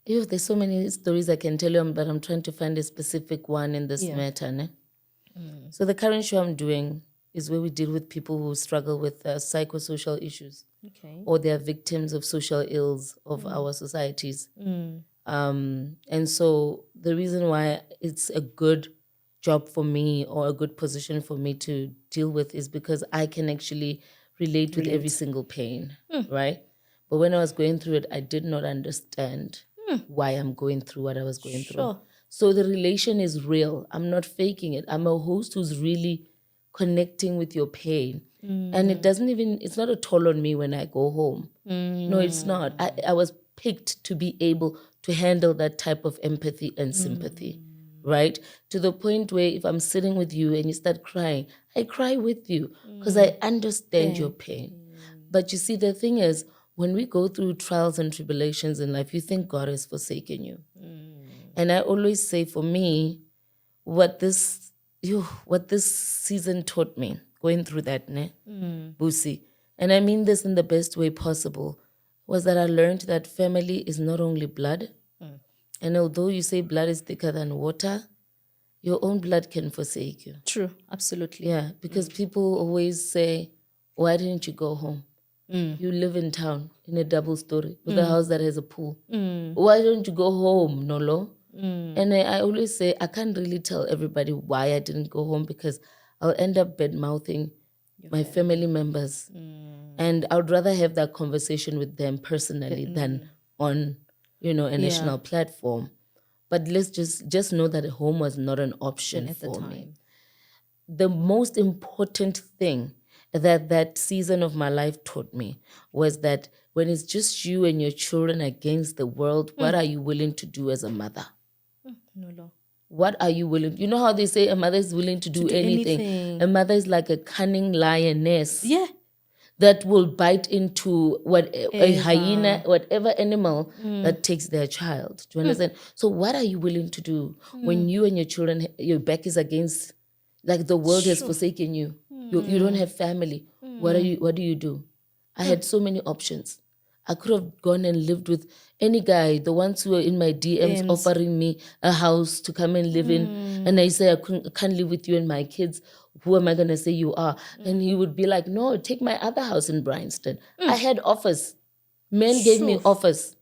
There's so many stories I can tell you, but I'm trying to find a specific one in this matter. Ne? So the current show I'm doing is where we deal with people who struggle with psychosocial issues, or they are victims of social ills of our societies. And so the reason why it's a good job for me, or a good position for me to deal with, is because I can actually relate with every single pain, right? But when I was going through it, I did not understand why I'm going through what I was going through. So the relation is real. I'm not faking it. I'm a host who's really connecting with your pain. And it's not a toll on me when I go home. No, it's not. I was picked to be able to handle that type of empathy and sympathy, right? To the point where if I'm sitting with you and you start crying, I cry with you because I understand your pain. But you see, the thing is, when we go through trials and tribulations in life, you think God has forsaken you. And I always say, for me, what this season taught me, going through that, Busi, and I mean this in the best way possible, was that I learned that family is not only blood. And although you say blood is thicker than water, your own blood can forsake you. True, absolutely. Yeah, because people always say, why didn't you go home? You live in town in a double story with a house that has a pool. Why don't you go home, Nolo? And I always say, I can't really tell everybody why I didn't go home, because I'll end up bad-mouthing my family members. And I would rather have that conversation with them personally than on, a national platform. But let's just know that home was not an option for me. The most important thing that season of my life taught me was that when it's just you and your children against the world, what are you willing to do as a mother? No. What are you willing? You know how they say a mother is willing to do anything. A mother is like a cunning lioness. Yeah. That will bite into a hyena, whatever animal that takes their child. Do you understand? So what are you willing to do when you and your children, your back is against, like the world has forsaken you? You don't have family. What do you do? I had so many options. I could have gone and lived with any guy, the ones who were in my DMs offering me a house to come and live in. And I say, I can't live with you and my kids. Who am I going to say you are? And he would be like, no, take my other house in Bryanston. I had offers. Men gave me offers.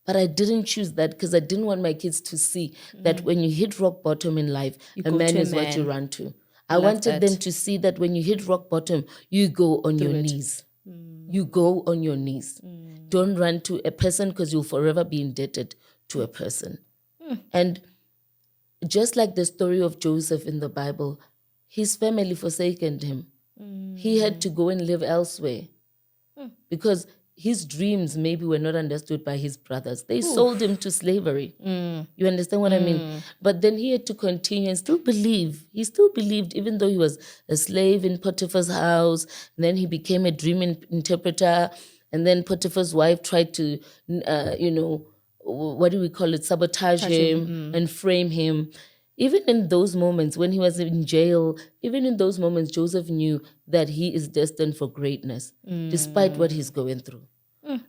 But I didn't choose that because I didn't want my kids to see that when you hit rock bottom in life, a man is what you run to. I wanted them to see that when you hit rock bottom, you go on your knees. You go on your knees. Don't run to a person, because you'll forever be indebted to a person. And just like the story of Joseph in the Bible, his family forsaken him. He had to go and live elsewhere because his dreams maybe were not understood by his brothers. They sold him to slavery. You understand what I mean? But then he had to continue and still believe. He still believed, even though he was a slave in Potiphar's house. And then he became a dream interpreter. And then Potiphar's wife tried to, what do we call it, sabotage him and frame him. Even in those moments when he was in jail, even in those moments, Joseph knew that he is destined for greatness, despite what he's going through.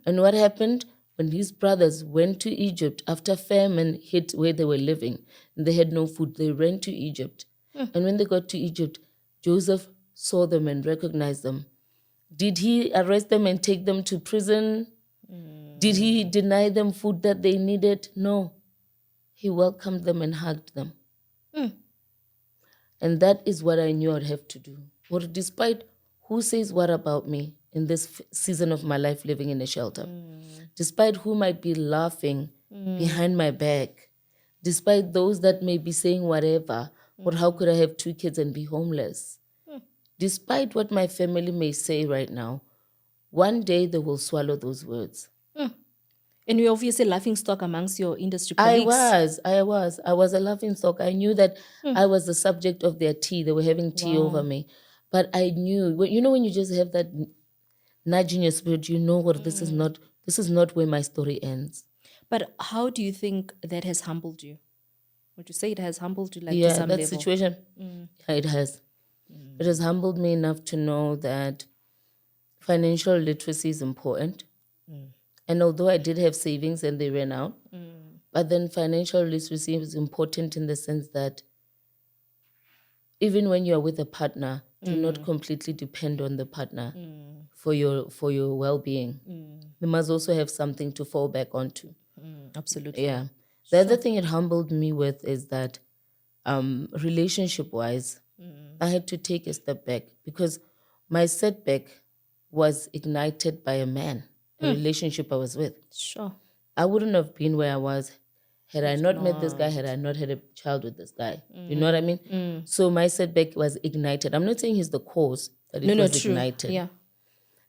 And what happened? When his brothers went to Egypt after famine hit where they were living, and they had no food, they ran to Egypt. And when they got to Egypt, Joseph saw them and recognized them. Did he arrest them and take them to prison? Did he deny them food that they needed? No. He welcomed them and hugged them. And that is what I knew I'd have to do. Or despite who says what about me in this season of my life living in a shelter, despite who might be laughing behind my back, despite those that may be saying whatever, or how could I have 2 kids and be homeless, despite what my family may say right now, one day they will swallow those words. And you're obviously a laughing stock amongst your industry colleagues. I was a laughing stock. I knew that I was the subject of their tea. They were having tea over me. But I knew, when you just have that nudge in your spirit, you know what, this is not where my story ends. But how do you think that has humbled you? Would you say it has humbled you to some level? Situation, it has. It has humbled me enough to know that financial literacy is important. And although I did have savings and they ran out, But then financial literacy is important in the sense that even when you are with a partner, do not completely depend on the partner for your well-being. You must also have something to fall back onto. Absolutely. Yeah. The other thing it humbled me with is that relationship-wise, I had to take a step back because my setback was ignited by a man, a relationship I was with. Sure. I wouldn't have been where I was had I not met this guy, had I not had a child with this guy. You know what I mean? So my setback was ignited. I'm not saying he's the cause, but it was ignited. Yeah.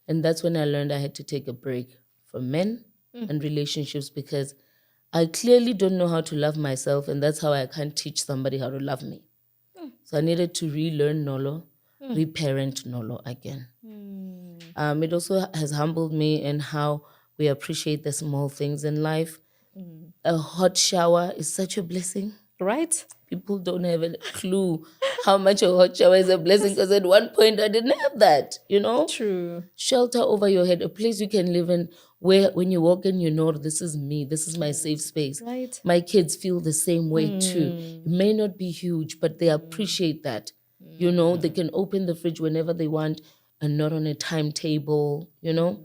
And that's when I learned I had to take a break from men and relationships because I clearly don't know how to love myself, and that's how I can't teach somebody how to love me. So I needed to relearn Nolo, reparent Nolo again. It also has humbled me in how we appreciate the small things in life. A hot shower is such a blessing. Right? People don't have a clue how much a hot shower is a blessing because at one point I didn't have that, you know? True. Shelter over your head, a place you can live in where when you walk in, you know, this is me, this is my safe space. Right. My kids feel the same way too. It may not be huge, but they appreciate that. You know, they can open the fridge whenever they want and not on a timetable, you know?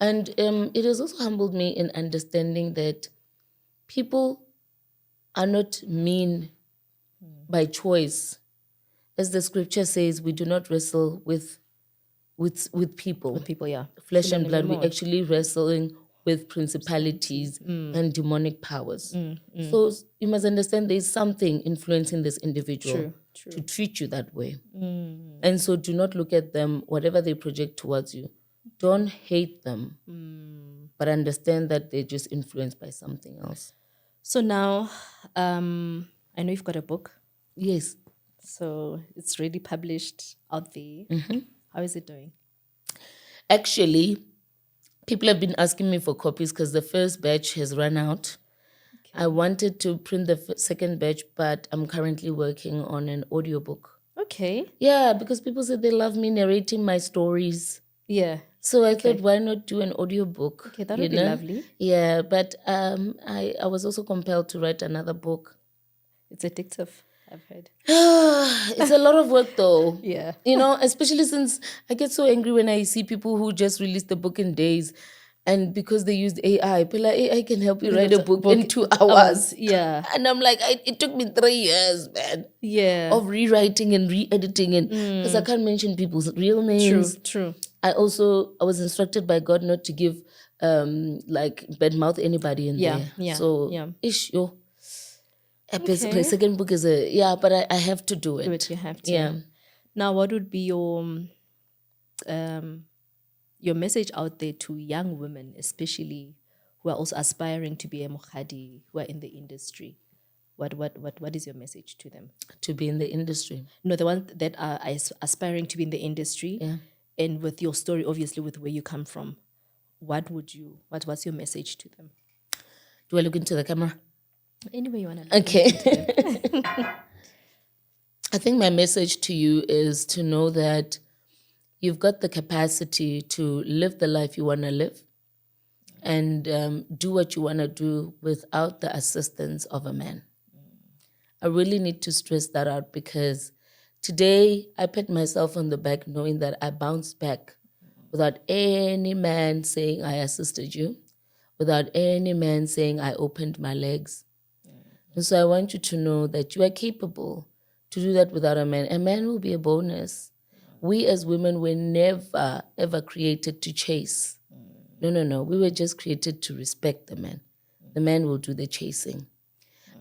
And it has also humbled me in understanding that people are not mean by choice. As the scripture says, we do not wrestle with people. With people, yeah. Flesh and blood. We're actually wrestling with principalities and demonic powers. So you must understand there's something influencing this individual to treat you that way. And so do not look at them, whatever they project towards you. Don't hate them, but understand that they're just influenced by something else. So now, I know you've got a book. Yes. So it's already published out there. How is it doing? Actually, people have been asking me for copies because the first batch has run out. I wanted to print the second batch, but I'm currently working on an audiobook. Okay. Yeah, because people said they love me narrating my stories. Yeah. So I thought, why not do an audiobook? Okay, that would be lovely. Yeah, but I was also compelled to write another book. It's addictive, I've heard. It's a lot of work though. Yeah. You know, especially since I get so angry when I see people who just release the book in days. And because they used AI, people like, AI can help you write a book in 2 hours. Yeah. And I'm like, it took me 3 years, man. Yeah. Of rewriting and re-editing. And because I can't mention people's real names. True. I was instructed by God not to give like bad mouth anybody in there. Yeah. So the second book is but I have to do it. Do it, you have to. Yeah. Now, what would be your message out there to young women, especially who are also aspiring to be a mokhadi, who are in the industry? What is your message to them? To be in the industry? No, the ones that are aspiring to be in the industry. Yeah. And with your story, obviously, with where you come from, what's your message to them? Do I look into the camera? Any way you want to look. Okay. I think my message to you is to know that you've got the capacity to live the life you want to live and do what you want to do without the assistance of a man. I really need to stress that out because today I pat myself on the back knowing that I bounced back without any man saying I assisted you, without any man saying I opened my legs. And so I want you to know that you are capable to do that without a man. A man will be a bonus. We as women were never, ever created to chase. No. We were just created to respect the man. The man will do the chasing.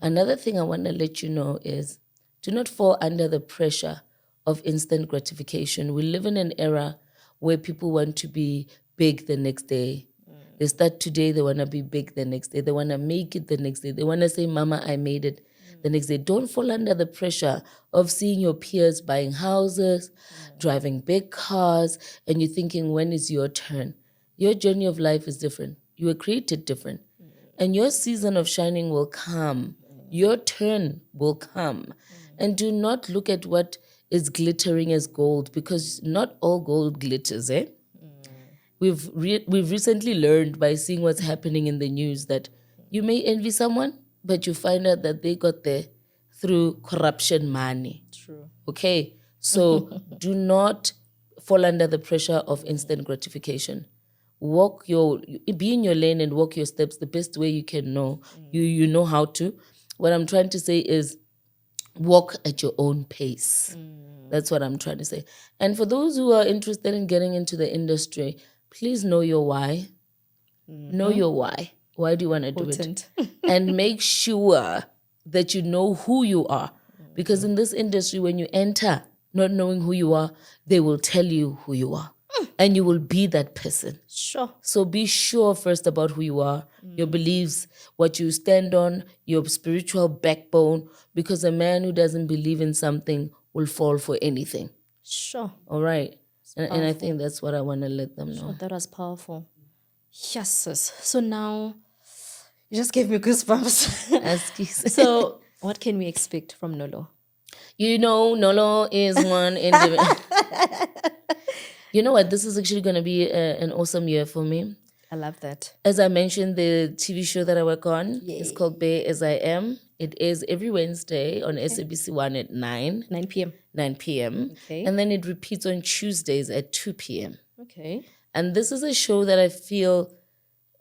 Another thing I want to let you know is do not fall under the pressure of instant gratification. We live in an era where people want to be big the next day. They start today, they want to be big the next day. They want to make it the next day. They want to say, Mama, I made it the next day. Don't fall under the pressure of seeing your peers buying houses, driving big cars, and you're thinking, when is your turn? Your journey of life is different. You were created different. And your season of shining will come. Your turn will come. And do not look at what is glittering as gold because not all gold glitters, eh? We've recently learned by seeing what's happening in the news that You may envy someone, but you find out that they got there through corruption money. True. Okay? So do not fall under the pressure of instant gratification. Be in your lane and walk your steps the best way you can know. You know how to. What I'm trying to say is walk at your own pace. That's what I'm trying to say. And for those who are interested in getting into the industry, please know your why. Know your why. Why do you want to do it? And make sure that you know who you are. Because in this industry, when you enter not knowing who you are, they will tell you who you are. And you will be that person. Sure. So be sure first about who you are, your beliefs, what you stand on, your spiritual backbone, because a man who doesn't believe in something will fall for anything. Sure. All right. And I think that's what I want to let them know. Sure, that was powerful. Yes, sis. So now, you just gave me goosebumps. So what can we expect from Nolo? You know, Nolo is one individual. You know what? This is actually going to be an awesome year for me. I love that. As I mentioned, the TV show that I work on is called Bay As I Am. It is every Wednesday on SABC 1 at 9 p.m. 9 p.m. Okay. And then it repeats on Tuesdays at 2 p.m. Okay. And this is a show that I feel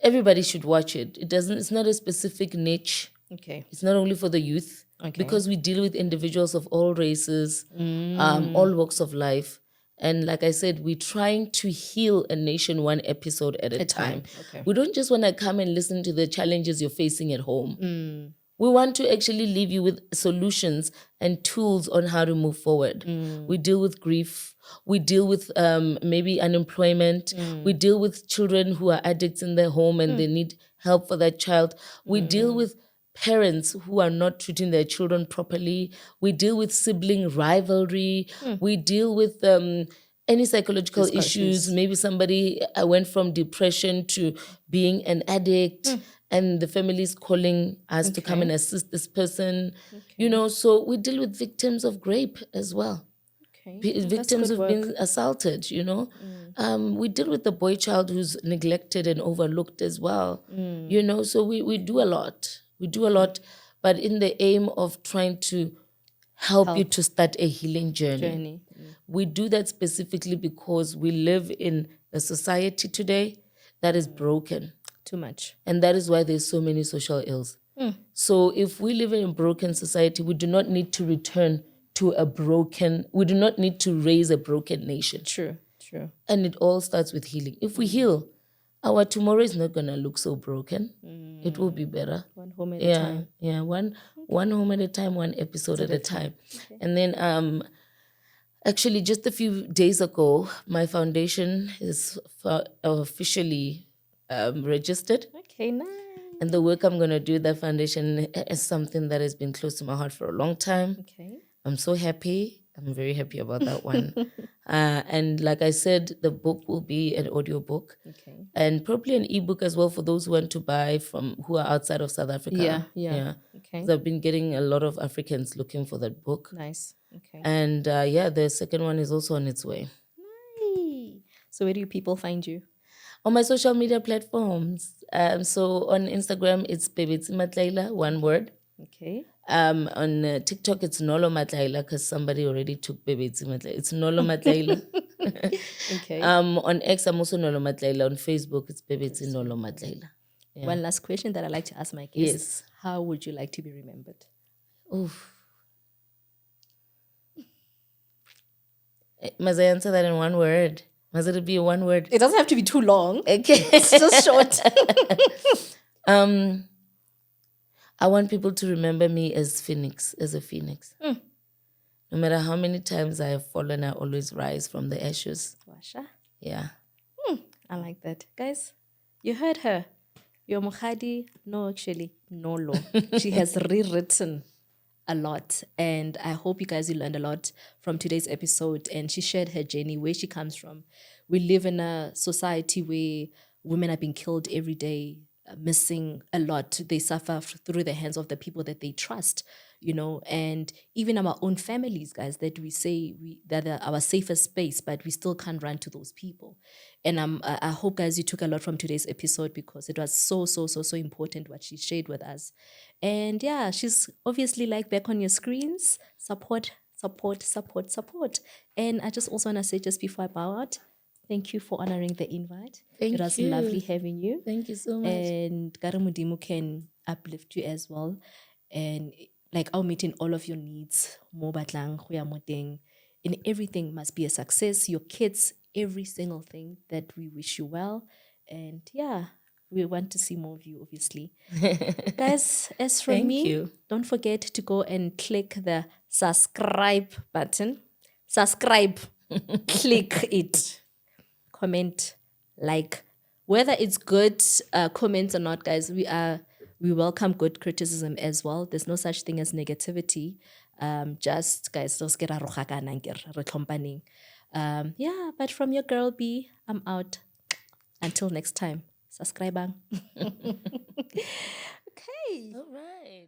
everybody should watch it. It's not a specific niche. Okay. It's not only for the youth. Okay. Because we deal with individuals of all races, all walks of life. And like I said, we're trying to heal a nation one episode at a time. Okay. We don't just want to come and listen to the challenges you're facing at home. We want to actually leave you with solutions and tools on how to move forward. We deal with grief. We deal with maybe unemployment. We deal with children who are addicts in their home and they need help for that child. We deal with parents who are not treating their children properly. We deal with sibling rivalry. We deal with any psychological issues. Maybe somebody went from depression to being an addict and the family is calling us to come and assist this person. You know, so we deal with victims of rape as well. Victims who've been assaulted, you know. We deal with the boy child who's neglected and overlooked as well. You know, so we do a lot. We do a lot, but in the aim of trying to help you to start a healing journey. We do that specifically because we live in a society today that is broken. Too much. And that is why there's so many social ills. So if we live in a broken society, we do not need to return to we do not need to raise a broken nation. True. And it all starts with healing. If we heal, our tomorrow is not going to look so broken. It will be better. One home at a time. Yeah, one home at a time, one episode at a time. Okay. And then actually just a few days ago, my foundation is officially registered. Okay, nice. And the work I'm going to do with that foundation is something that has been close to my heart for a long time. Okay. I'm so happy. I'm very happy about that one. And like I said, the book will be an audio book. Okay. And probably an ebook as well for those who want to buy who are outside of South Africa. Yeah. Okay. So I've been getting a lot of Africans looking for that book. Nice. Okay. And the second one is also on its way. Nice. So where do people find you? On my social media platforms. So on Instagram, it's Pebetsi Matlaila, one word. Okay. On TikTok, it's Nolo Matlaila because somebody already took Pebetsi Matlaila. It's Nolo Matlaila. Okay. On X, I'm also Nolo Matlaila. On Facebook, it's Pebetsi Nolo Matlaila. Yeah. One last question that I like to ask my guests. Yes. How would you like to be remembered? Oof. Must I answer that in one word? Must it be one word? It doesn't have to be too long. Okay. It's just short. I want people to remember me as a phoenix. No matter how many times I have fallen, I always rise from the ashes. Washa. Yeah. I like that. Guys, you heard her. Your Mukhadi, no, actually, Nolo. She has rewritten a lot. And I hope you guys learned a lot from today's episode. And she shared her journey, where she comes from. We live in a society where women are being killed every day, missing a lot. They suffer through the hands of the people that they trust. and even our own families, guys, that we say that are our safest space, but we still can't run to those people. And I hope, guys, you took a lot from today's episode, because it was so, so, so, so important what she shared with us. And yeah, she's obviously like back on your screens. Support, support, support, support. And I just also want to say, just before I bow out, thank you for honoring the invite. It was lovely having you. Thank you so much. And Karamudimu can uplift you as well. And like, I'll meet in all of your needs. Mo batlang, go ya mo teng. And everything must be a success. Your kids, every single thing, that we wish you well. And yeah, we want to see more of you, obviously. Guys, as from me, don't forget to go and click the subscribe button. Subscribe. Click it. Comment, like, whether it's good comments or not, guys. We welcome good criticism as well. There's no such thing as negativity. Just, guys, yeah, but from your girl B, I'm out. Until next time, subscribe. Okay. All right.